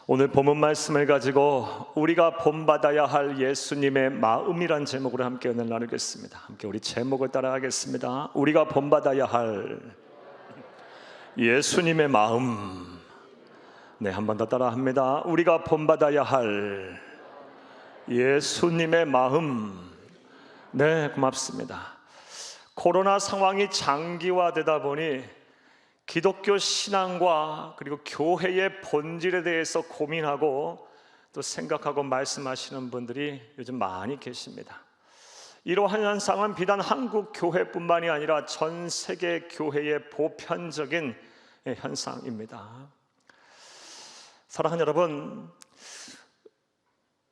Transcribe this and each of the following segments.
오늘 본문 말씀을 가지고 우리가 본받아야 할 예수님의 마음이란 제목으로 함께 은혜를 나누겠습니다. 함께 우리 제목을 따라하겠습니다. 우리가 본받아야 할 예수님의 마음. 네, 한 번 더 따라합니다. 우리가 본받아야 할 예수님의 마음. 네, 고맙습니다. 코로나 상황이 장기화되다 보니 기독교 신앙과 그리고 교회의 본질에 대해서 고민하고 또 생각하고 말씀하시는 분들이 요즘 많이 계십니다. 이러한 현상은 비단 한국 교회뿐만이 아니라 전 세계 교회의 보편적인 현상입니다. 사랑하는 여러분,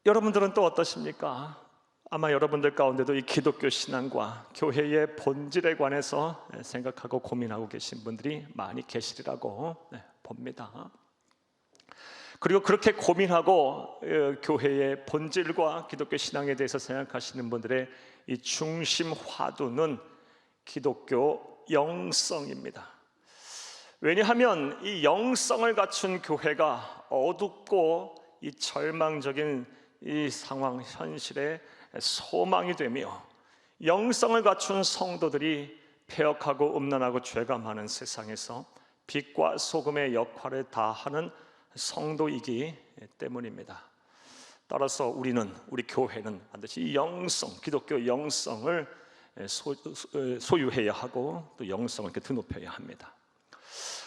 여러분들은 또 어떠십니까? 아마 여러분들 가운데도 이 기독교 신앙과 교회의 본질에 관해서 생각하고 고민하고 계신 분들이 많이 계시리라고 봅니다. 그리고 그렇게 고민하고 교회의 본질과 기독교 신앙에 대해서 생각하시는 분들의 이 중심 화두는 기독교 영성입니다. 왜냐하면 이 영성을 갖춘 교회가 어둡고 이 절망적인 이 상황, 현실에 소망이 되며, 영성을 갖춘 성도들이 패역하고 음란하고 죄가 많은 세상에서 빛과 소금의 역할을 다하는 성도이기 때문입니다. 따라서 우리 교회는 반드시 이 영성, 기독교 영성을 소유해야 하고 또 영성을 이렇게 드높여야 합니다.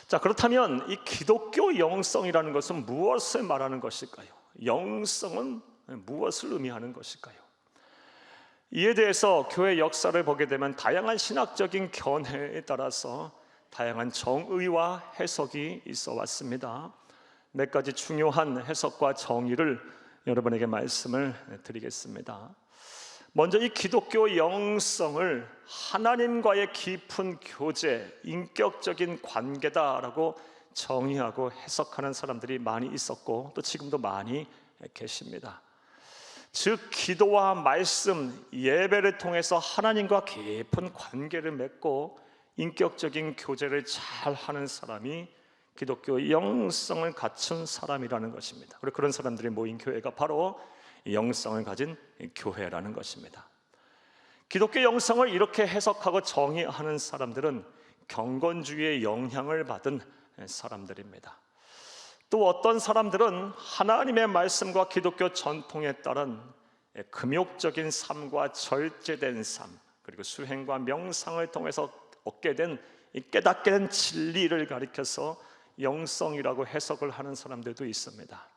자, 그렇다면 이 기독교 영성이라는 것은 무엇을 말하는 것일까요? 영성은 무엇을 의미하는 것일까요? 이에 대해서 교회 역사를 보게 되면 다양한 신학적인 견해에 따라서 다양한 정의와 해석이 있어 왔습니다. 몇 가지 중요한 해석과 정의를 여러분에게 말씀을 드리겠습니다. 먼저 이 기독교 영성을 하나님과의 깊은 교제, 인격적인 관계다라고 정의하고 해석하는 사람들이 많이 있었고 또 지금도 많이 계십니다. 즉 기도와 말씀, 예배를 통해서 하나님과 깊은 관계를 맺고 인격적인 교제를 잘 하는 사람이 기독교 영성을 갖춘 사람이라는 것입니다. 그리고 그런 사람들이 모인 교회가 바로 영성을 가진 교회라는 것입니다. 기독교 영성을 이렇게 해석하고 정의하는 사람들은 경건주의의 영향을 받은 사람들입니다. 또 어떤 사람들은 하나님의 말씀과 기독교 전통에 따른 금욕적인 삶과 절제된 삶, 그리고 수행과 명상을 통해서 얻게 된 깨닫게 된 진리를 가리켜서 영성이라고 해석을 하는 사람들도 있습니다.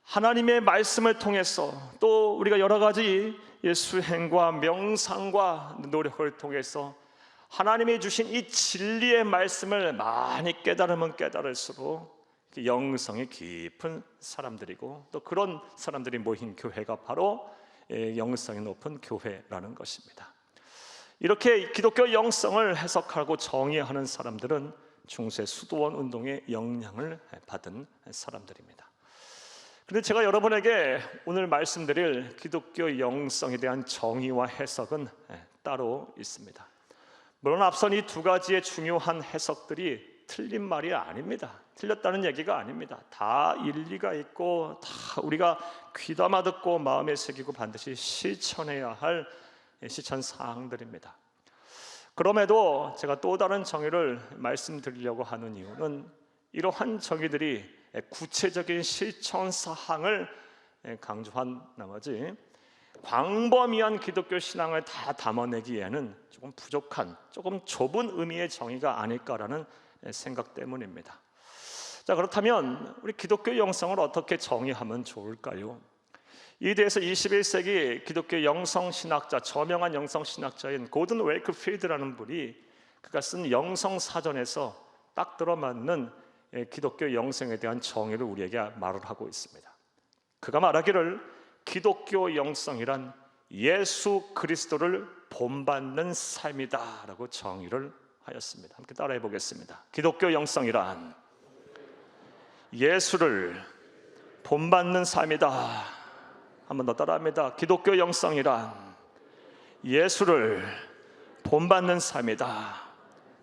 하나님의 말씀을 통해서 또 우리가 여러 가지 수행과 명상과 노력을 통해서 하나님이 주신 이 진리의 말씀을 많이 깨달으면 깨달을수록 영성이 깊은 사람들이고 또 그런 사람들이 모인 교회가 바로 영성이 높은 교회라는 것입니다. 이렇게 기독교 영성을 해석하고 정의하는 사람들은 중세 수도원 운동의 영향을 받은 사람들입니다. 그런데 제가 여러분에게 오늘 말씀드릴 기독교 영성에 대한 정의와 해석은 따로 있습니다. 물론 앞선 이 두 가지의 중요한 해석들이 틀린 말이 아닙니다. 틀렸다는 얘기가 아닙니다. 다 일리가 있고 다 우리가 귀담아 듣고 마음에 새기고 반드시 실천해야 할 실천 사항들입니다. 그럼에도 제가 또 다른 정의를 말씀드리려고 하는 이유는 이러한 정의들이 구체적인 실천 사항을 강조한 나머지 광범위한 기독교 신앙을 다 담아내기에는 조금 부족한, 조금 좁은 의미의 정의가 아닐까라는 생각 때문입니다. 자, 그렇다면 우리 기독교 영성을 어떻게 정의하면 좋을까요? 이에 대해서 21세기 기독교 영성신학자, 저명한 영성신학자인 고든 웨이크필드라는 분이 그가 쓴 영성사전에서 딱 들어맞는 기독교 영성에 대한 정의를 우리에게 말을 하고 있습니다. 그가 말하기를 기독교 영성이란 예수 그리스도를 본받는 삶이다 라고 정의를 하였습니다. 함께 따라해 보겠습니다. 기독교 영성이란 예수를 본받는 삶이다. 한 번 더 따라합니다. 기독교 영성이란 예수를 본받는 삶이다.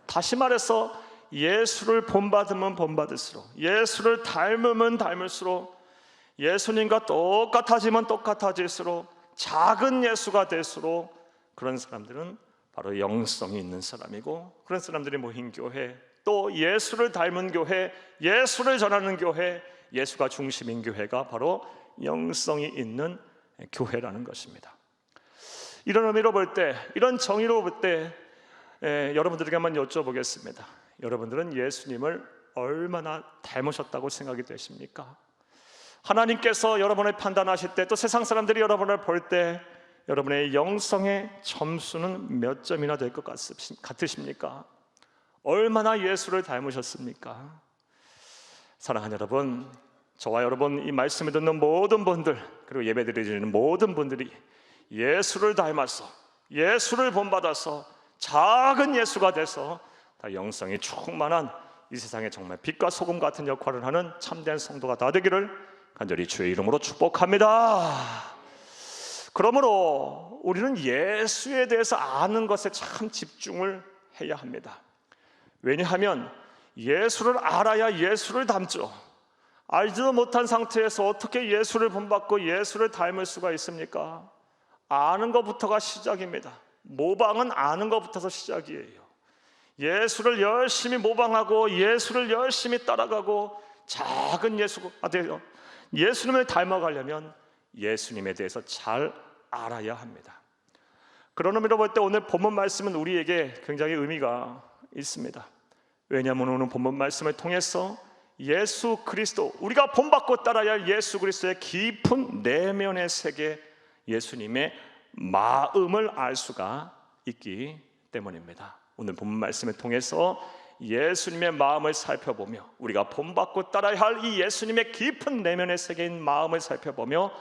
다시 말해서 예수를 본받으면 본받을수록, 예수를 닮으면 닮을수록, 예수님과 똑같아지면 똑같아질수록, 작은 예수가 될수록 그런 사람들은 바로 영성이 있는 사람이고, 그런 사람들이 모인 교회, 또 예수를 닮은 교회, 예수를 전하는 교회, 예수가 중심인 교회가 바로 영성이 있는 교회라는 것입니다. 이런 의미로 볼 때, 이런 정의로 볼 때 여러분들에게 한번 여쭤보겠습니다. 여러분들은 예수님을 얼마나 닮으셨다고 생각이 되십니까? 하나님께서 여러분을 판단하실 때, 또 세상 사람들이 여러분을 볼 때 여러분의 영성의 점수는 몇 점이나 될 것 같으십니까? 얼마나 예수를 닮으셨습니까? 사랑하는 여러분, 저와 여러분, 이 말씀을 듣는 모든 분들, 그리고 예배드리는 모든 분들이 예수를 닮아서, 예수를 본받아서 작은 예수가 돼서 다 영성이 충만한 이 세상에 정말 빛과 소금 같은 역할을 하는 참된 성도가 다 되기를 간절히 주의 이름으로 축복합니다. 그러므로 우리는 예수에 대해서 아는 것에 참 집중을 해야 합니다. 왜냐하면 예수를 알아야 예수를 닮죠. 알지도 못한 상태에서 어떻게 예수를 본받고 예수를 닮을 수가 있습니까? 아는 것부터가 시작입니다. 모방은 아는 것부터서 시작이에요. 예수를 열심히 모방하고 예수를 열심히 따라가고 작은 예수가 되어 예수님을 닮아가려면 예수님에 대해서 잘 알아야 합니다. 그런 의미로 볼 때 오늘 본문 말씀은 우리에게 굉장히 의미가 있습니다. 왜냐하면 오늘 본문 말씀을 통해서 예수 그리스도, 우리가 본받고 따라야 할 예수 그리스도의 깊은 내면의 세계, 예수님의 마음을 알 수가 있기 때문입니다. 오늘 본문 말씀을 통해서 예수님의 마음을 살펴보며, 우리가 본받고 따라야 할 이 예수님의 깊은 내면의 세계인 마음을 살펴보며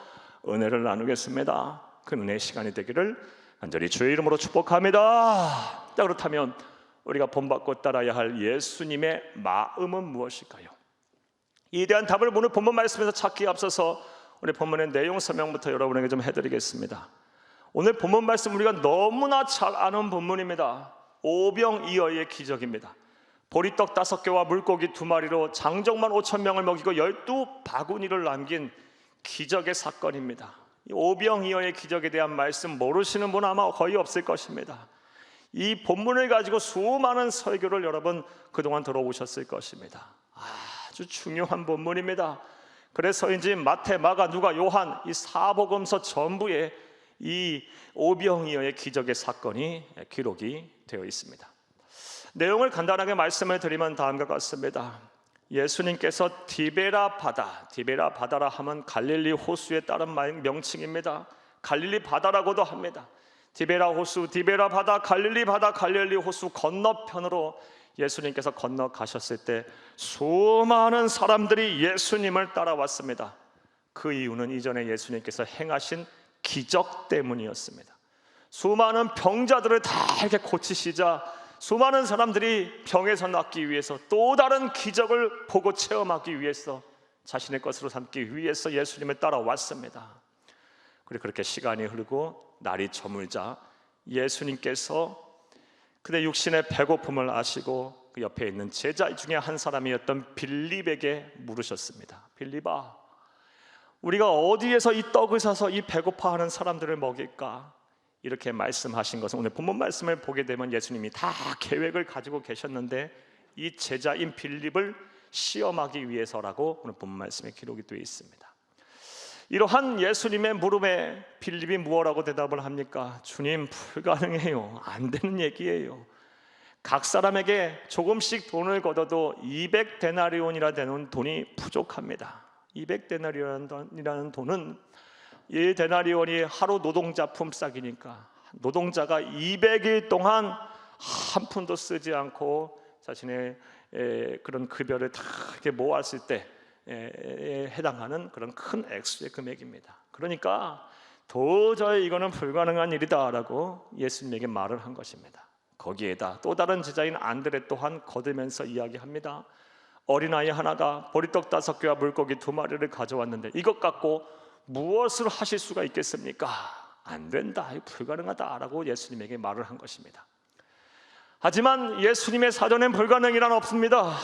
은혜를 나누겠습니다. 그 은혜의 시간이 되기를 간절히 주의 이름으로 축복합니다. 자, 그렇다면 우리가 본받고 따라야 할 예수님의 마음은 무엇일까요? 이에 대한 답을 오늘 본문 말씀에서 찾기에 앞서서 우리 본문의 내용 설명부터 여러분에게 좀 해드리겠습니다. 오늘 본문 말씀 우리가 너무나 잘 아는 본문입니다. 오병이어의 기적입니다. 보리떡 5개와 물고기 2마리로 장정만 5,000명을 먹이고 12바구니를 남긴 기적의 사건입니다. 이 오병이어의 기적에 대한 말씀 모르시는 분은 아마 거의 없을 것입니다. 이 본문을 가지고 수많은 설교를 여러분 그동안 들어오셨을 것입니다. 아주 중요한 본문입니다. 그래서인지 마태, 마가, 누가, 요한 이 사복음서 전부에 이 오병이어의 기적의 사건이 기록이 되어 있습니다. 내용을 간단하게 말씀을 드리면 다음과 같습니다. 예수님께서 디베라 바다라 하면 갈릴리 호수에 따른 명칭입니다. 갈릴리 바다라고도 합니다. 디베라 호수, 디베라 바다, 갈릴리 호수 건너편으로 예수님께서 건너가셨을 때 수많은 사람들이 예수님을 따라왔습니다. 그 이유는 이전에 예수님께서 행하신 기적 때문이었습니다. 수많은 병자들을 다 이렇게 고치시자 수많은 사람들이 병에서 낫기 위해서, 또 다른 기적을 보고 체험하기 위해서, 자신의 것으로 삼기 위해서 예수님을 따라왔습니다. 그리고 그렇게 시간이 흐르고 날이 저물자 예수님께서 그대 육신의 배고픔을 아시고 그 옆에 있는 제자 중에 한 사람이었던 빌립에게 물으셨습니다. 빌립아, 우리가 어디에서 이 떡을 사서 이 배고파하는 사람들을 먹일까? 이렇게 말씀하신 것은 오늘 본문 말씀을 보게 되면 예수님이 다 계획을 가지고 계셨는데 이 제자인 빌립을 시험하기 위해서라고 오늘 본문 말씀에 기록이 되어 있습니다. 이러한 예수님의 물음에 빌립이 무엇라고 대답을 합니까? 주님, 불가능해요. 안 되는 얘기예요. 각 사람에게 조금씩 돈을 걷어도 200데나리온이라 되는 돈이 부족합니다. 200데나리온이라는 돈은 1데나리온이 하루 노동자 품삯이니까 노동자가 200일 동안 한 푼도 쓰지 않고 자신의 그런 급여를 다 이렇게 모았을 때 해당하는 그런 큰 액수의 금액입니다. 그러니까 도저히 이거는 불가능한 일이다라고 예수님에게 말을 한 것입니다. 거기에다 또 다른 제자인 안드레 또한 거들면서 이야기합니다. 어린아이 하나가 보리떡 5개와 물고기 2마리를 가져왔는데 이것 갖고 무엇을 하실 수가 있겠습니까? 안 된다, 불가능하다라고 예수님에게 말을 한 것입니다. 하지만 예수님의 사전엔 불가능이란 없습니다.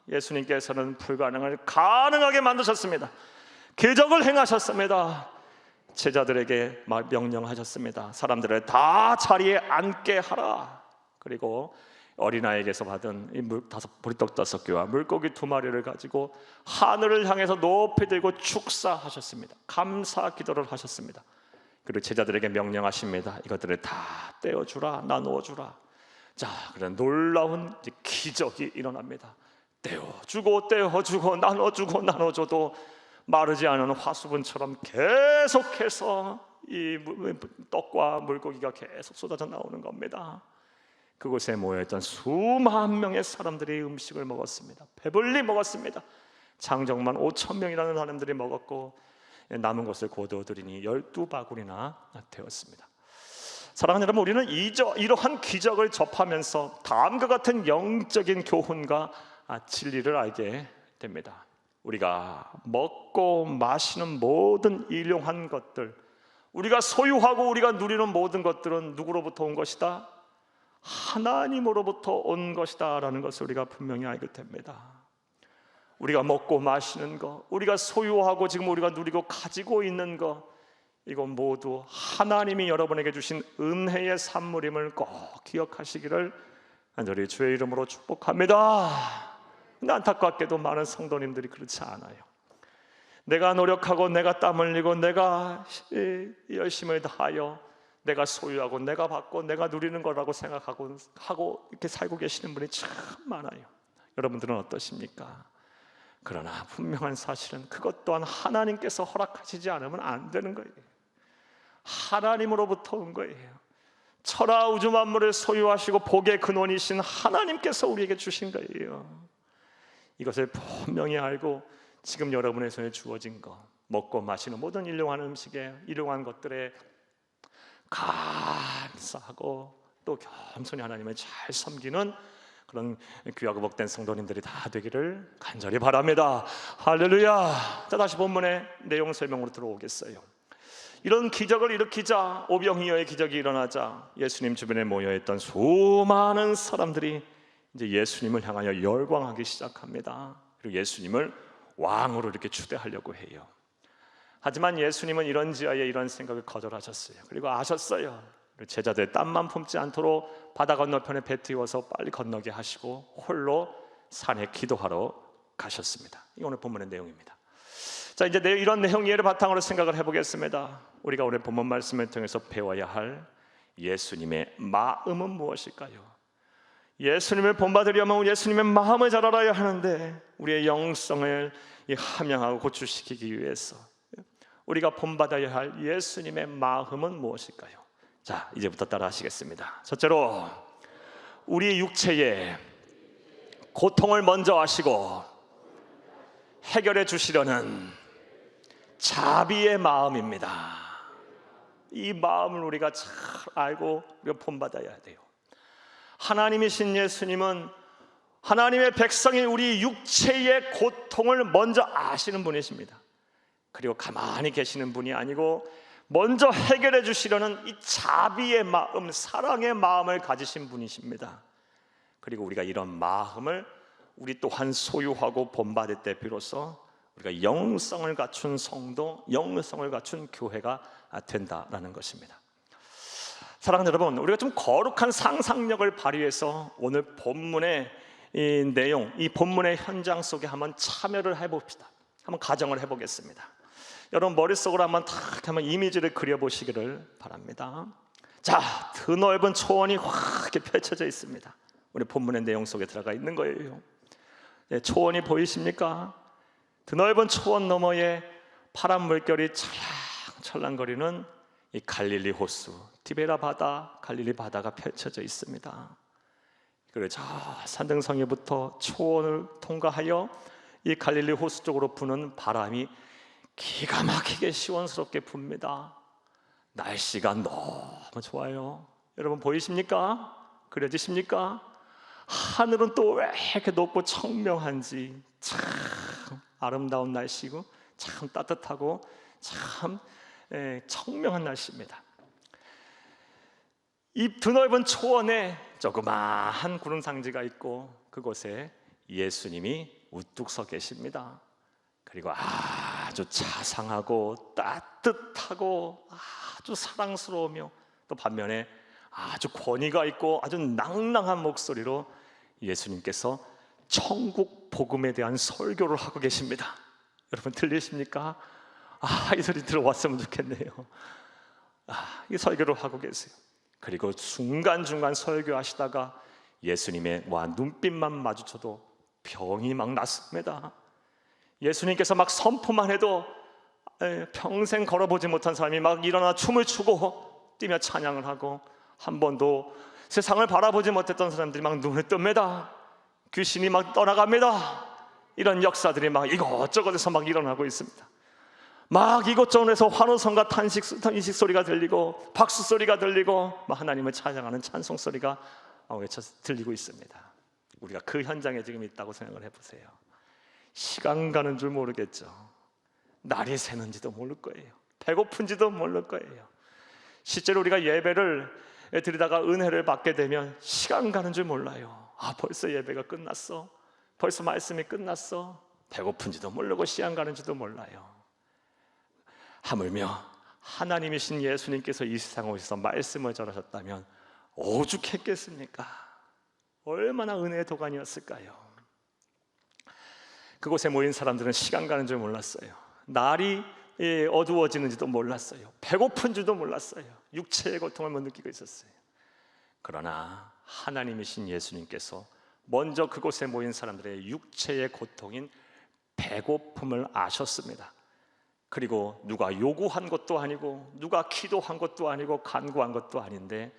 예수님께서는 불가능을 가능하게 만드셨습니다. 기적을 행하셨습니다. 제자들에게 명령하셨습니다. 사람들을 다 자리에 앉게 하라. 그리고 어린아이에게서 받은 이 보리떡 5개와 물고기 2마리를 가지고 하늘을 향해서 높이 들고 축사하셨습니다. 감사 기도를 하셨습니다. 그리고 제자들에게 명령하십니다. 이것들을 다 떼어주라, 나누어주라. 자, 그런 놀라운 기적이 일어납니다. 떼어주고 나눠주고 나눠줘도 마르지 않은 화수분처럼 계속해서 이 떡과 물고기가 계속 쏟아져 나오는 겁니다. 그곳에 모여있던 수만 명의 사람들이 음식을 먹었습니다. 배불리 먹었습니다. 장정만 5,000명이라는 사람들이 먹었고, 남은 것을 거두어들이니 12바구니나 되었습니다. 사랑하는 여러분, 우리는 이러한 기적을 접하면서 다음과 같은 영적인 교훈과 진리를 알게 됩니다. 우리가 먹고 마시는 모든 일용한 것들, 우리가 소유하고 우리가 누리는 모든 것들은 누구로부터 온 것이다? 하나님으로부터 온 것이다 라는 것을 우리가 분명히 알게 됩니다. 우리가 먹고 마시는 것, 우리가 소유하고 지금 우리가 누리고 가지고 있는 것, 이건 모두 하나님이 여러분에게 주신 은혜의 산물임을 꼭 기억하시기를 간절히 주의 이름으로 축복합니다. 근데 안타깝게도 많은 성도님들이 그렇지 않아요. 내가 노력하고 내가 땀 흘리고 내가 열심을 다하여 내가 소유하고 내가 받고 내가 누리는 거라고 생각하고 이렇게 살고 계시는 분이 참 많아요. 여러분들은 어떠십니까? 그러나 분명한 사실은 그것 또한 하나님께서 허락하시지 않으면 안 되는 거예요. 하나님으로부터 온 거예요. 천하 우주 만물을 소유하시고 복의 근원이신 하나님께서 우리에게 주신 거예요. 이것을 분명히 알고 지금 여러분의 손에 주어진 것, 먹고 마시는 모든 일용한 음식에 일용한 것들에 감사하고 또 겸손히 하나님을 잘 섬기는 그런 귀하고 복된 성도님들이 다 되기를 간절히 바랍니다. 할렐루야. 자, 다시 본문의 내용 설명으로 들어오겠어요. 이런 기적을 일으키자, 오병이어의 기적이 일어나자 예수님 주변에 모여있던 수많은 사람들이 이제 예수님을 향하여 열광하기 시작합니다. 그리고 예수님을 왕으로 이렇게 추대하려고 해요. 하지만 예수님은 이런지하에 이런 생각을 거절하셨어요. 그리고 아셨어요. 제자들 땀만 품지 않도록 바다 건너편에 배 띄워서 빨리 건너게 하시고 홀로 산에 기도하러 가셨습니다. 이 오늘 본문의 내용입니다. 자, 이제 이런 내용 이해를 바탕으로 생각을 해보겠습니다. 우리가 오늘 본문 말씀을 통해서 배워야 할 예수님의 마음은 무엇일까요? 예수님을 본받으려면 예수님의 마음을 잘 알아야 하는데, 우리의 영성을 함양하고 고추시키기 위해서 우리가 본받아야 할 예수님의 마음은 무엇일까요? 자, 이제부터 따라 하시겠습니다. 첫째로, 우리 육체의 고통을 먼저 아시고 해결해 주시려는 자비의 마음입니다. 이 마음을 우리가 잘 알고 우리가 본받아야 돼요. 하나님이신 예수님은 하나님의 백성이 우리 육체의 고통을 먼저 아시는 분이십니다. 그리고 가만히 계시는 분이 아니고 먼저 해결해 주시려는 이 자비의 마음, 사랑의 마음을 가지신 분이십니다. 그리고 우리가 이런 마음을 우리 또한 소유하고 본받을 때 비로소 우리가 영성을 갖춘 성도, 영성을 갖춘 교회가 된다라는 것입니다. 사랑하는 여러분, 우리가 좀 거룩한 상상력을 발휘해서 오늘 본문의 이 내용, 이 본문의 현장 속에 한번 참여를 해봅시다. 한번 가정을 해보겠습니다. 여러분 머릿속으로 한번 이미지를 그려보시기를 바랍니다. 자, 드넓은 초원이 확 이렇게 펼쳐져 있습니다. 우리 본문의 내용 속에 들어가 있는 거예요. 네, 초원이 보이십니까? 드넓은 초원 너머에 파란 물결이 찰랑찰랑거리는 이 갈릴리 호수, 티베라 바다, 갈릴리 바다가 펼쳐져 있습니다. 그리고 저 산등성이부터 초원을 통과하여 이 갈릴리 호수 쪽으로 부는 바람이 기가 막히게 시원스럽게 붑니다. 날씨가 너무 좋아요. 여러분 보이십니까? 그려지십니까? 하늘은 또 왜 이렇게 높고 청명한지 참 아름다운 날씨고 참 따뜻하고 참 청명한 날씨입니다. 이 드넓은 초원에 조그마한 구름 상지가 있고 그곳에 예수님이 우뚝 서 계십니다. 그리고 아주 자상하고 따뜻하고 아주 사랑스러우며 또 반면에 아주 권위가 있고 아주 낭낭한 목소리로 예수님께서 천국 복음에 대한 설교를 하고 계십니다. 여러분 들리십니까? 이 소리 들어왔으면 좋겠네요. 이 설교를 하고 계세요. 그리고 중간중간 설교하시다가 예수님의 눈빛만 마주쳐도 병이 막 났습니다. 예수님께서 막 선포만 해도 평생 걸어보지 못한 사람이 막 일어나 춤을 추고 뛰며 찬양을 하고, 한 번도 세상을 바라보지 못했던 사람들이 막 눈을 뜹니다. 귀신이 막 떠나갑니다. 이런 역사들이 막 이곳저곳에서 막 일어나고 있습니다. 막 이곳저곳에서 환호성과 탄식 소리가 들리고 박수 소리가 들리고 막 하나님을 찬양하는 찬송 소리가 외쳐 들리고 있습니다. 우리가 그 현장에 지금 있다고 생각을 해보세요. 시간 가는 줄 모르겠죠. 날이 새는지도 모를 거예요. 배고픈지도 모를 거예요. 실제로 우리가 예배를 드리다가 은혜를 받게 되면 시간 가는 줄 몰라요. 벌써 예배가 끝났어, 벌써 말씀이 끝났어. 배고픈지도 모르고 시간 가는지도 몰라요. 하물며 하나님이신 예수님께서 이 세상에 오셔서 말씀을 전하셨다면 오죽했겠습니까? 얼마나 은혜의 도가니였을까요? 그곳에 모인 사람들은 시간 가는 줄 몰랐어요. 날이 어두워지는지도 몰랐어요. 배고픈지도 몰랐어요. 육체의 고통을 못 느끼고 있었어요. 그러나 하나님이신 예수님께서 먼저 그곳에 모인 사람들의 육체의 고통인 배고픔을 아셨습니다. 그리고 누가 요구한 것도 아니고 누가 기도한 것도 아니고 간구한 것도 아닌데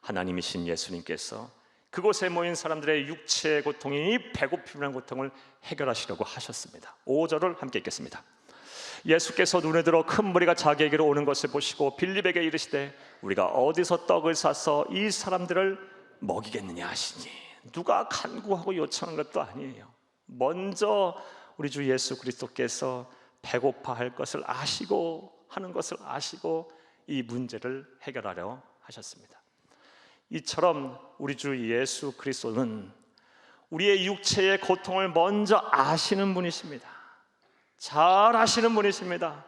하나님이신 예수님께서 그곳에 모인 사람들의 육체의 고통인 이 배고픔이라는 고통을 해결하시려고 하셨습니다. 5절을 함께 읽겠습니다. 예수께서 눈에 들어 큰 무리가 자기에게로 오는 것을 보시고 빌립에게 이르시되 우리가 어디서 떡을 사서 이 사람들을 먹이겠느냐 하시니, 누가 간구하고 요청한 것도 아니에요. 먼저 우리 주 예수 그리스도께서 배고파할 것을 아시고 하는 것을 아시고 이 문제를 해결하려 하셨습니다. 이처럼 우리 주 예수 그리스도는 우리의 육체의 고통을 먼저 아시는 분이십니다. 잘 아시는 분이십니다.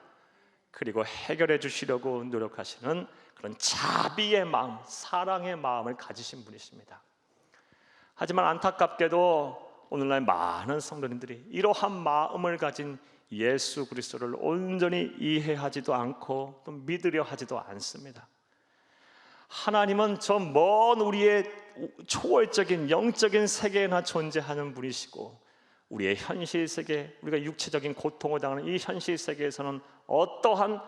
그리고 해결해 주시려고 노력하시는 그런 자비의 마음, 사랑의 마음을 가지신 분이십니다. 하지만 안타깝게도 오늘날 많은 성도님들이 이러한 마음을 가진 예수 그리스도를 온전히 이해하지도 않고 또 믿으려 하지도 않습니다. 하나님은 저 먼 우리의 초월적인 영적인 세계에나 존재하는 분이시고, 우리의 현실 세계, 우리가 육체적인 고통을 당하는 이 현실 세계에서는 어떠한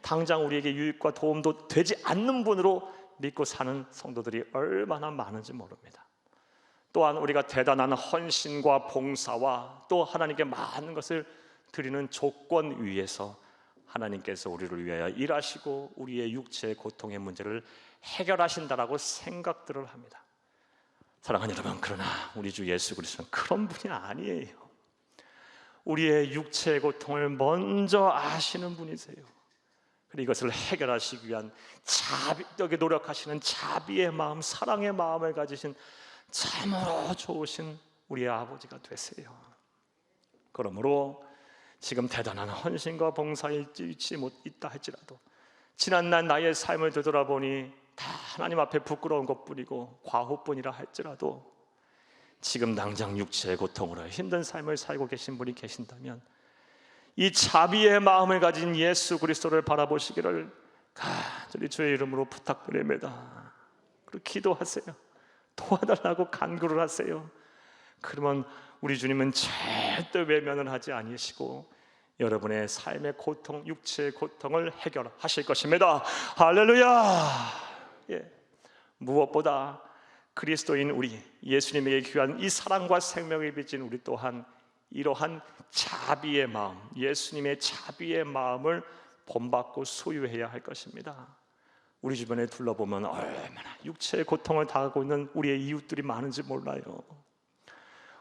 당장 우리에게 유익과 도움도 되지 않는 분으로 믿고 사는 성도들이 얼마나 많은지 모릅니다. 또한 우리가 대단한 헌신과 봉사와 또 하나님께 많은 것을 드리는 조건 위에서 하나님께서 우리를 위하여 일하시고 우리의 육체의 고통의 문제를 해결하신다라고 생각들을 합니다. 사랑하는 여러분, 그러나 우리 주 예수 그리스도는 그런 분이 아니에요. 우리의 육체의 고통을 먼저 아시는 분이세요. 그리고 이것을 해결하시기 위한 자비하게 노력하시는 자비의 마음, 사랑의 마음을 가지신 참으로 좋으신 우리의 아버지가 되세요. 그러므로 지금 대단한 헌신과 봉사에 있지 못있다 할지라도 지난날 나의 삶을 되돌아보니 다 하나님 앞에 부끄러운 것뿐이고 과오뿐이라 할지라도 지금 당장 육체의 고통으로 힘든 삶을 살고 계신 분이 계신다면 이 자비의 마음을 가진 예수 그리스도를 바라보시기를 간절히 주의 이름으로 부탁드립니다. 그리고 기도하세요. 도와달라고 간구를 하세요. 그러면 우리 주님은 절대 외면을 하지 아니시고 여러분의 삶의 고통, 육체의 고통을 해결하실 것입니다. 할렐루야. 무엇보다 그리스도인 우리, 예수님에게 귀한 이 사랑과 생명을 빚은 우리 또한 이러한 자비의 마음, 예수님의 자비의 마음을 본받고 소유해야 할 것입니다. 우리 주변에 둘러보면 얼마나 육체의 고통을 당하고 있는 우리의 이웃들이 많은지 몰라요.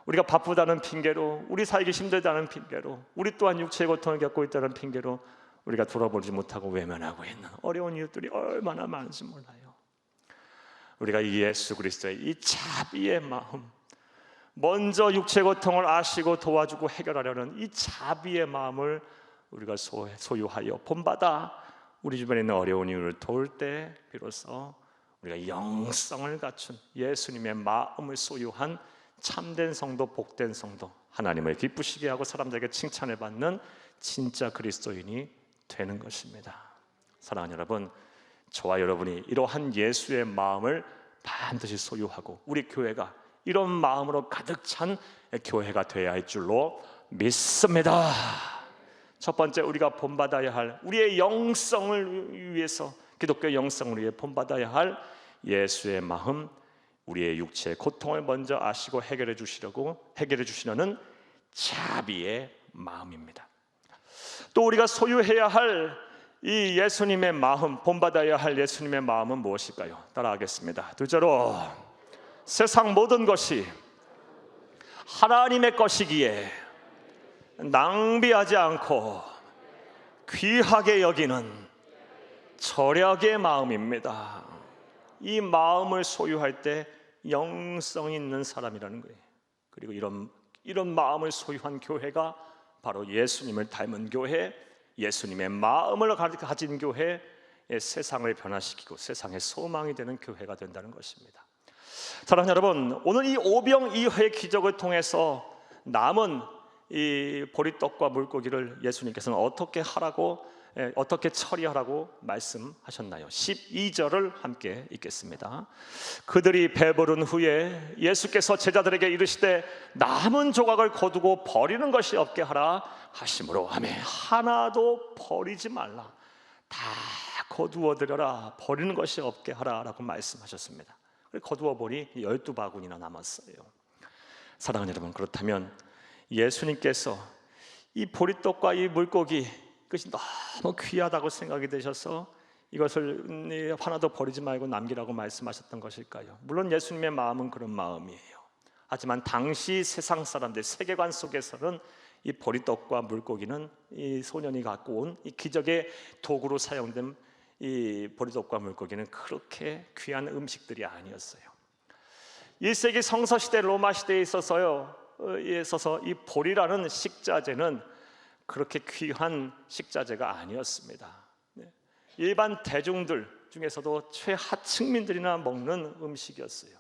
우리가 바쁘다는 핑계로, 우리 살기 힘들다는 핑계로, 우리 또한 육체의 고통을 겪고 있다는 핑계로 우리가 돌아보지 못하고 외면하고 있는 어려운 이웃들이 얼마나 많은지 몰라요. 우리가 이 예수 그리스도의 이 자비의 마음, 먼저 육체 고통을 아시고 도와주고 해결하려는 이 자비의 마음을 우리가 소유하여 본받아 우리 주변에 있는 어려운 이들을 도울 때 비로소 우리가 영성을 갖춘 예수님의 마음을 소유한 참된 성도, 복된 성도, 하나님을 기쁘시게 하고 사람들에게 칭찬을 받는 진짜 그리스도인이 되는 것입니다. 사랑하는 여러분, 저와 여러분이 이러한 예수의 마음을 반드시 소유하고 우리 교회가 이런 마음으로 가득 찬 교회가 되어야 할 줄로 믿습니다. 첫 번째, 우리가 본받아야 할 우리의 영성을 위해서, 기독교의 영성을 위해 본받아야 할 예수의 마음, 우리의 육체의 고통을 먼저 아시고 해결해 주시려는 자비의 마음입니다. 또 우리가 소유해야 할 이 예수님의 마음, 본받아야 할 예수님의 마음은 무엇일까요? 따라하겠습니다. 둘째로, 세상 모든 것이 하나님의 것이기에 낭비하지 않고 귀하게 여기는 절약의 마음입니다. 이 마음을 소유할 때 영성 있는 사람이라는 거예요. 그리고 이런 마음을 소유한 교회가 바로 예수님을 닮은 교회, 예수님의 마음을 가진 교회, 세상을 변화시키고 세상의 소망이 되는 교회가 된다는 것입니다. 사랑하는 여러분, 오늘 이 오병이어의 기적을 통해서 남은 이 보리떡과 물고기를 예수님께서는 어떻게 처리하라고 말씀하셨나요? 12절을 함께 읽겠습니다. 그들이 배부른 후에 예수께서 제자들에게 이르시되 남은 조각을 거두고 버리는 것이 없게 하라 하심으로 아멘. 하나도 버리지 말라, 다 거두어 드려라, 버리는 것이 없게 하라 라고 말씀하셨습니다. 거두어 보니 12바구니나 남았어요. 사랑하는 여러분, 그렇다면 예수님께서 이 보리떡과 이 물고기, 그것이 너무 귀하다고 생각이 되셔서 이것을 하나도 버리지 말고 남기라고 말씀하셨던 것일까요? 물론 예수님의 마음은 그런 마음이에요. 하지만 당시 세상 사람들 세계관 속에서는 이 보리떡과 물고기는 이 소년이 갖고 온 이 기적의 도구로 사용된 이 보리떡과 물고기는 그렇게 귀한 음식들이 아니었어요. 1세기 성서시대 로마 시대에 있어서 이 보리라는 식자재는 그렇게 귀한 식자재가 아니었습니다. 일반 대중들 중에서도 최하층민들이나 먹는 음식이었어요.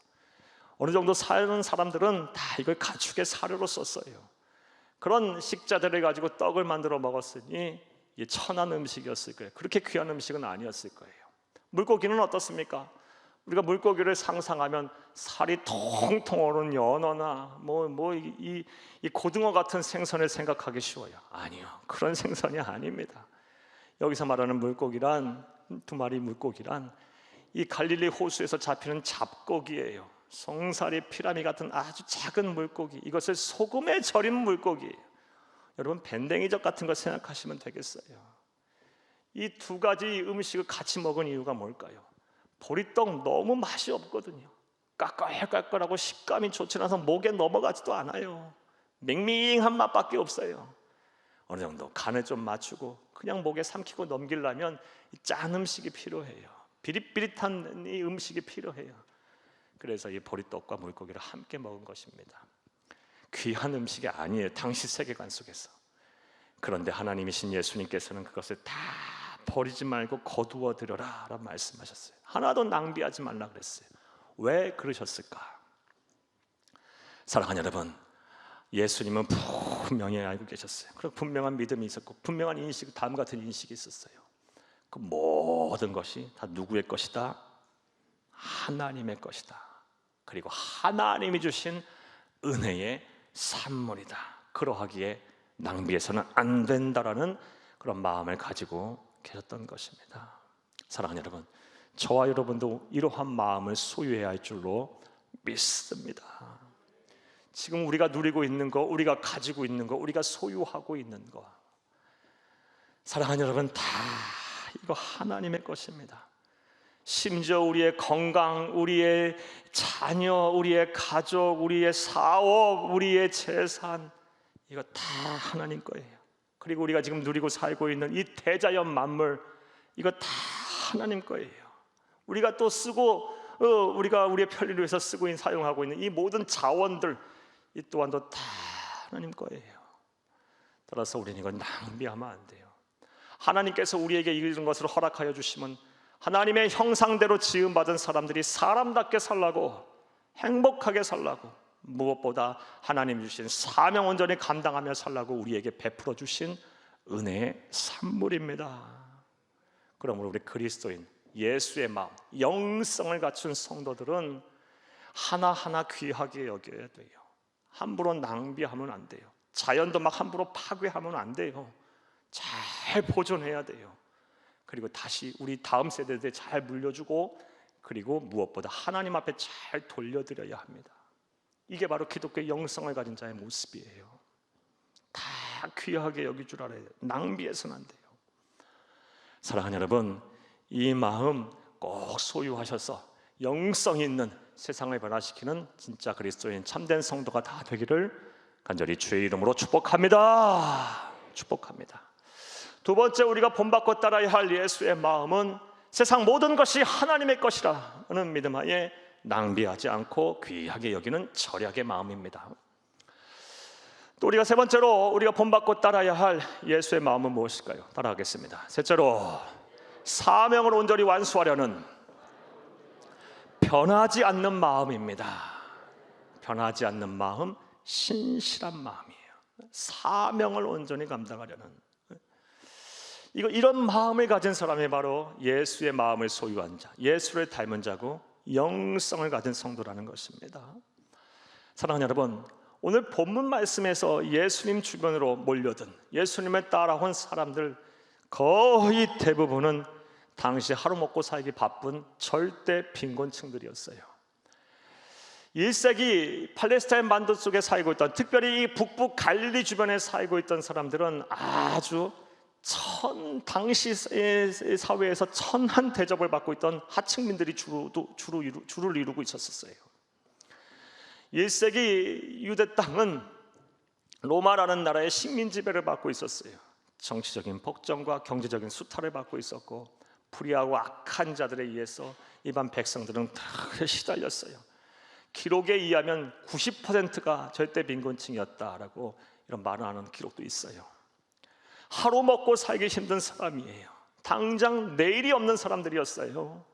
어느 정도 사는 사람들은 다 이걸 가축의 사료로 썼어요. 그런 식자재를 가지고 떡을 만들어 먹었으니 천한 음식이었을 거예요. 그렇게 귀한 음식은 아니었을 거예요. 물고기는 어떻습니까? 우리가 물고기를 상상하면 살이 통통 오른 연어나 이 고등어 같은 생선을 생각하기 쉬워요. 아니요, 그런 생선이 아닙니다. 여기서 말하는 물고기란, 두 마리 물고기란 이 갈릴리 호수에서 잡히는 잡고기예요. 송사리, 피라미 같은 아주 작은 물고기, 이것을 소금에 절인 물고기예요. 여러분, 밴댕이젓 같은 거 생각하시면 되겠어요. 이 두 가지 음식을 같이 먹은 이유가 뭘까요? 보리떡 너무 맛이 없거든요. 까끌까끌하고 식감이 좋지 않아서 목에 넘어가지도 않아요. 맹맹한 맛밖에 없어요. 어느 정도 간을 좀 맞추고 그냥 목에 삼키고 넘기려면 짠 음식이 필요해요. 비릿비릿한 이 음식이 필요해요. 그래서 이 보리떡과 물고기를 함께 먹은 것입니다. 귀한 음식이 아니에요, 당시 세계관 속에서. 그런데 하나님이신 예수님께서는 그것을 다 버리지 말고 거두어 드려라 라고 말씀하셨어요. 하나도 낭비하지 말라 그랬어요. 왜 그러셨을까? 사랑하는 여러분, 예수님은 분명히 알고 계셨어요. 그리고 분명한 믿음이 있었고 분명한 인식, 다음 같은 인식이 있었어요. 그 모든 것이 다 누구의 것이다? 하나님의 것이다. 그리고 하나님이 주신 은혜의 산물이다. 그러하기에 낭비해서는 안 된다라는 그런 마음을 가지고 계셨던 것입니다. 사랑하는 여러분, 저와 여러분도 이러한 마음을 소유해야 할 줄로 믿습니다. 지금 우리가 누리고 있는 거, 우리가 가지고 있는 거, 우리가 소유하고 있는 거, 사랑하는 여러분, 다 이거 하나님의 것입니다. 심지어 우리의 건강, 우리의 자녀, 우리의 가족, 우리의 사업, 우리의 재산, 이거 다 하나님 거예요. 그리고 우리가 지금 누리고 살고 있는 이 대자연 만물, 이거 다 하나님 거예요. 우리가 또 쓰고 우리가 우리의 편리를 위해서 쓰고 있는 사용하고 있는 이 모든 자원들 이 또한도 다 하나님 거예요. 따라서 우리는 이걸 낭비하면 안 돼요. 하나님께서 우리에게 이런 것을 허락하여 주시면 하나님의 형상대로 지음받은 사람들이 사람답게 살라고, 행복하게 살라고, 무엇보다 하나님 주신 사명 온전히 감당하며 살라고 우리에게 베풀어 주신 은혜의 산물입니다. 그러므로 우리 그리스도인 예수의 마음, 영성을 갖춘 성도들은 하나하나 귀하게 여겨야 돼요. 함부로 낭비하면 안 돼요. 자연도 막 함부로 파괴하면 안 돼요. 잘 보존해야 돼요. 그리고 다시 우리 다음 세대들에 잘 물려주고, 그리고 무엇보다 하나님 앞에 잘 돌려드려야 합니다. 이게 바로 기독교의 영성을 가진 자의 모습이에요. 다 귀하게 여길 줄 알아야 돼요. 낭비해서는 안 돼요. 사랑하는 여러분, 이 마음 꼭 소유하셔서 영성 있는 세상을 변화시키는 진짜 그리스도인 참된 성도가 다 되기를 간절히 주의 이름으로 축복합니다. 축복합니다. 두 번째, 우리가 본받고 따라야 할 예수의 마음은 세상 모든 것이 하나님의 것이라는 믿음 하에 낭비하지 않고 귀하게 여기는 절약의 마음입니다. 또 우리가 세 번째로 우리가 본받고 따라야 할 예수의 마음은 무엇일까요? 따라하겠습니다. 셋째로, 사명을 온전히 완수하려는 변하지 않는 마음입니다. 변하지 않는 마음, 신실한 마음이에요. 사명을 온전히 감당하려는, 이런 마음을 가진 사람이 바로 예수의 마음을 소유한 자, 예수를 닮은 자고 영성을 가진 성도라는 것입니다. 사랑하는 여러분, 오늘 본문 말씀에서 예수님 주변으로 몰려든, 예수님을 따라온 사람들 거의 대부분은 당시 하루 먹고 살기 바쁜 절대 빈곤층들이었어요. 1세기 팔레스타인 반도 속에 살고 있던, 특별히 이 북부 갈릴리 주변에 살고 있던 사람들은 아주 당시 사회에서 천한 대접을 받고 있던 하층민들이 주를 이루고 있었어요. 1세기 유대 땅은 로마라는 나라의 식민 지배를 받고 있었어요. 정치적인 폭정과 경제적인 수탈을 받고 있었고, 불의하고 악한 자들에 의해서 일반 백성들은 다 시달렸어요. 기록에 의하면 90%가 절대 빈곤층이었다라고 이런 말을 하는 기록도 있어요. 하루 먹고 살기 힘든 사람이에요. 당장 내일이 없는 사람들이었어요.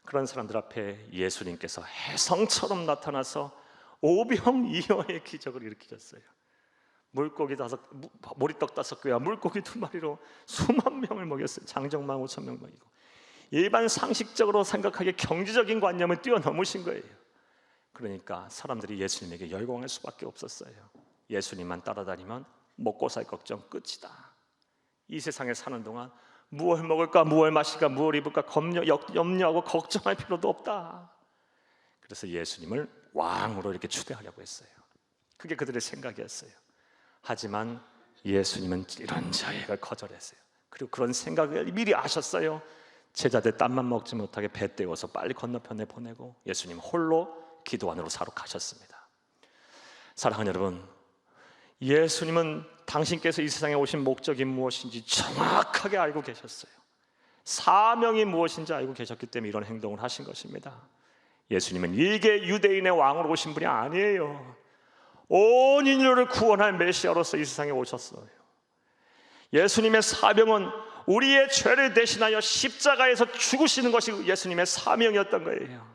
그런 사람들 앞에 예수님께서 혜성처럼 나타나서 오병이어의 기적을 일으키셨어요. 모리떡 5개와 물고기 2마리로 수만 명을 먹였어요. 장정만 5,000명 먹이고. 일반 상식적으로 생각하기에 경제적인 관념을 뛰어넘으신 거예요. 그러니까 사람들이 예수님에게 열광할 수밖에 없었어요. 예수님만 따라다니면 먹고 살 걱정 끝이다. 이 세상에 사는 동안 무엇을 먹을까, 무엇을 마실까, 무엇을 입을까 염려하고 걱정할 필요도 없다. 그래서 예수님을 왕으로 이렇게 추대하려고 했어요. 그게 그들의 생각이었어요. 하지만 예수님은 이런 자격을 거절했어요. 그리고 그런 생각을 미리 아셨어요. 제자들 땀만 먹지 못하게 배 떼워서 빨리 건너편에 보내고 예수님 홀로 기도 안으로 사록하셨습니다. 사랑하는 여러분, 예수님은 당신께서 이 세상에 오신 목적이 무엇인지 정확하게 알고 계셨어요. 사명이 무엇인지 알고 계셨기 때문에 이런 행동을 하신 것입니다. 예수님은 일개 유대인의 왕으로 오신 분이 아니에요. 온 인류를 구원할 메시아로서 이 세상에 오셨어요. 예수님의 사명은 우리의 죄를 대신하여 십자가에서 죽으시는 것이 예수님의 사명이었던 거예요.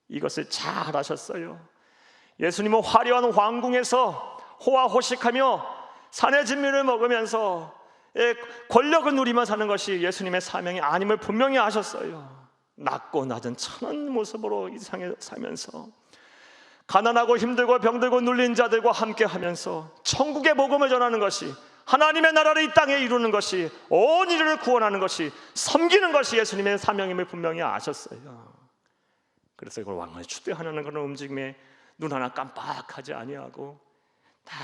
이것을 잘 아셨어요. 예수님은 화려한 왕궁에서 호화호식하며 산의 진미를 먹으면서 권력을 누리며 사는 것이 예수님의 사명이 아님을 분명히 아셨어요. 낮고 낮은 천한 모습으로 이 세상에 살면서 가난하고 힘들고 병들고 눌린 자들과 함께 하면서 천국의 복음을 전하는 것이, 하나님의 나라를 이 땅에 이루는 것이, 온 인류를 구원하는 것이, 섬기는 것이 예수님의 사명임을 분명히 아셨어요. 그래서 이걸 왕을 추대하는 그런 움직임에 눈 하나 깜빡하지 아니하고 다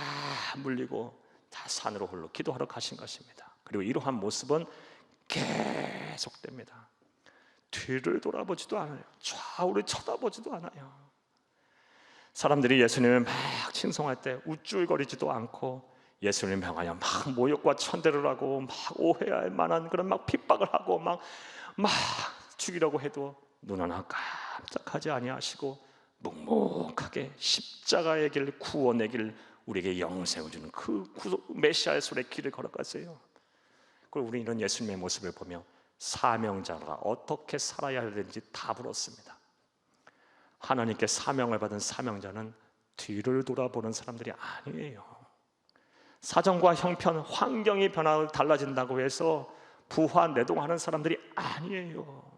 물리고 다 산으로 홀로 기도하러 가신 것입니다. 그리고 이러한 모습은 계속됩니다. 뒤를 돌아보지도 않아요. 좌우를 쳐다보지도 않아요. 사람들이 예수님을 막 칭송할 때 우쭐거리지도 않고 예수님을 향하여 막 모욕과 천대를 하고 막 오해할 만한 그런 막 핍박을 하고 막 죽이려고 해도 눈 하나 깜짝하지 아니하시고 묵묵하게 십자가의 길, 구원의 길, 우리에게 영생을 주는 그 메시아의 손에 길을 걸어가세요. 그리고 우리는 이런 예수님의 모습을 보며 사명자가 어떻게 살아야 하는지 다 물었습니다. 하나님께 사명을 받은 사명자는 뒤를 돌아보는 사람들이 아니에요. 사정과 형편, 환경이 달라진다고 해서 부화내동하는 사람들이 아니에요.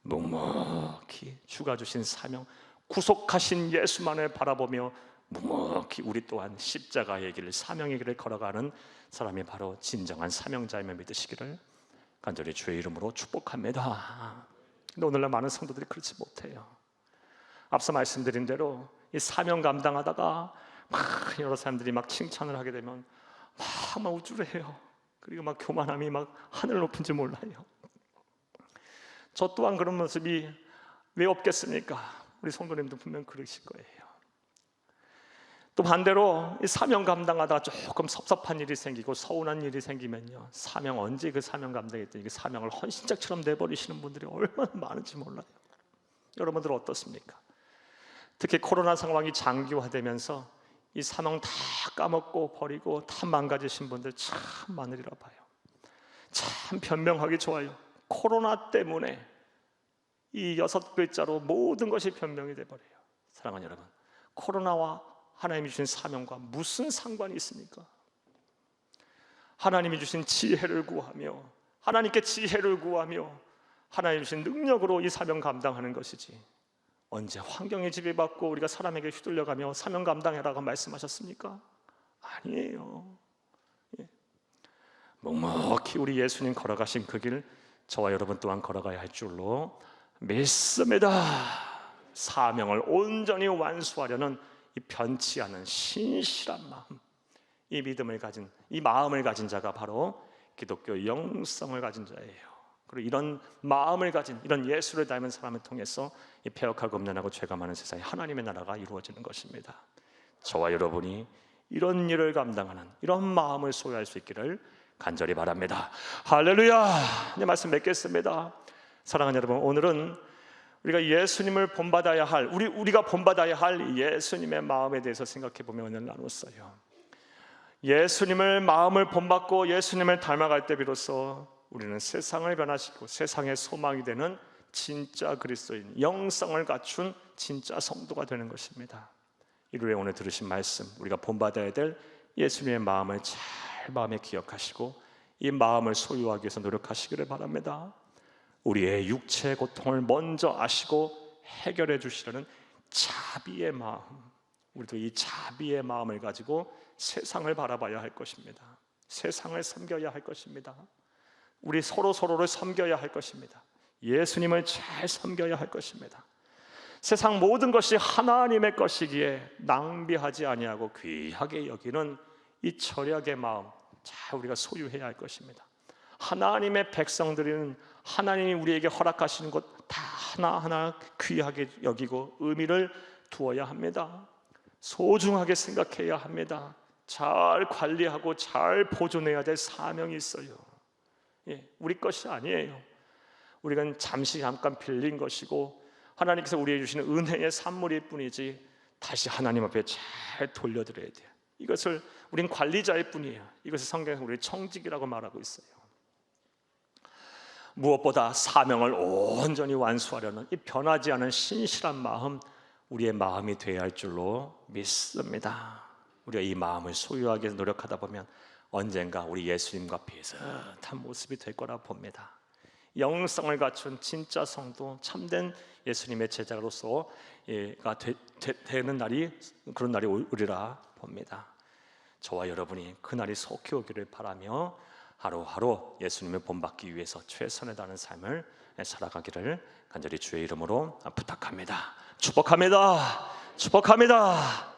묵묵히 주가 주신 사명, 구속하신 예수만을 바라보며 묵묵히 우리 또한 십자가의 길, 사명의 길을 걸어가는 사람이 바로 진정한 사명자임을 믿으시기를 간절히 주의 이름으로 축복합니다. 근데 오늘날 많은 성도들이 그렇지 못해요. 앞서 말씀드린 대로 이 사명 감당하다가 막 여러 사람들이 막 칭찬을 하게 되면 막 우쭐해요. 그리고 막 교만함이 막 하늘 높은지 몰라요. 저 또한 그런 모습이 왜 없겠습니까? 우리 성도님도 분명 그러실 거예요. 또 반대로 이 사명 감당하다가 조금 섭섭한 일이 생기고 서운한 일이 생기면요, 사명 언제 그 사명 감당했더니 그 사명을 헌신짝처럼 내버리시는 분들이 얼마나 많은지 몰라요. 여러분들 어떻습니까? 특히 코로나 상황이 장기화되면서 이 사명 다 까먹고 버리고 다 망가지신 분들 참 많으리라 봐요. 참 변명하기 좋아요. 코로나 때문에 이 6글자로 모든 것이 변명이 돼버려요. 사랑하는 여러분, 코로나와 하나님이 주신 사명과 무슨 상관이 있습니까? 하나님이 주신 지혜를 구하며, 하나님께 지혜를 구하며 하나님이 주신 능력으로 이 사명 감당하는 것이지, 언제 환경에 지배받고 우리가 사람에게 휘둘려가며 사명 감당해라고 말씀하셨습니까? 아니에요. 묵묵히 우리 예수님 걸어가신 그 길, 저와 여러분 또한 걸어가야 할 줄로 믿습니다. 사명을 온전히 완수하려는 이 변치 않은 신실한 마음, 이 믿음을 가진, 이 마음을 가진 자가 바로 기독교 영성을 가진 자예요. 그리고 이런 마음을 가진, 이런 예수를 닮은 사람을 통해서 이 폐역하고 음란하고 죄가 많은 세상에 하나님의 나라가 이루어지는 것입니다. 저와 여러분이 이런 일을 감당하는 이런 마음을 소유할 수 있기를 간절히 바랍니다. 할렐루야. 이제 말씀 맺겠습니다. 사랑하는 여러분, 오늘은 우리가 예수님을 본받아야 할, 우리가 본받아야 할 예수님의 마음에 대해서 생각해 보면 오늘 나눴어요. 예수님을 마음을 본받고 예수님을 닮아갈 때 비로소 우리는 세상을 변화시키고 세상의 소망이 되는 진짜 그리스도인, 영성을 갖춘 진짜 성도가 되는 것입니다. 이루에 오늘 들으신 말씀, 우리가 본받아야 될 예수님의 마음을 잘 마음에 기억하시고 이 마음을 소유하기 위해서 노력하시기를 바랍니다. 우리의 육체의 고통을 먼저 아시고 해결해 주시려는 자비의 마음, 우리도 이 자비의 마음을 가지고 세상을 바라봐야 할 것입니다. 세상을 섬겨야 할 것입니다. 우리 서로를 섬겨야 할 것입니다. 예수님을 잘 섬겨야 할 것입니다. 세상 모든 것이 하나님의 것이기에 낭비하지 아니하고 귀하게 여기는 이 절약의 마음 잘 우리가 소유해야 할 것입니다. 하나님의 백성들은 하나님이 우리에게 허락하시는 것 다 하나하나 귀하게 여기고 의미를 두어야 합니다. 소중하게 생각해야 합니다. 잘 관리하고 잘 보존해야 될 사명이 있어요. 우리 것이 아니에요. 우리가 잠깐 빌린 것이고 하나님께서 우리에게 주시는 은혜의 산물일 뿐이지 다시 하나님 앞에 잘 돌려드려야 돼요. 이것을 우린 관리자일 뿐이에요. 이것을 성경에서 우리 청직이라고 말하고 있어요. 무엇보다 사명을 온전히 완수하려는 이 변하지 않은 신실한 마음, 우리의 마음이 되어야 할 줄로 믿습니다. 우리가 이 마음을 소유하기 위해서 노력하다 보면 언젠가 우리 예수님과 비슷한 모습이 될 거라 봅니다. 영성을 갖춘 진짜 성도, 참된 예수님의 제자로서 되는 날이, 그런 날이 오리라 봅니다. 저와 여러분이 그 날이 속히 오기를 바라며 하루하루 예수님을 본받기 위해서 최선을 다하는 삶을 살아가기를 간절히 주의 이름으로 부탁합니다. 축복합니다. 축복합니다.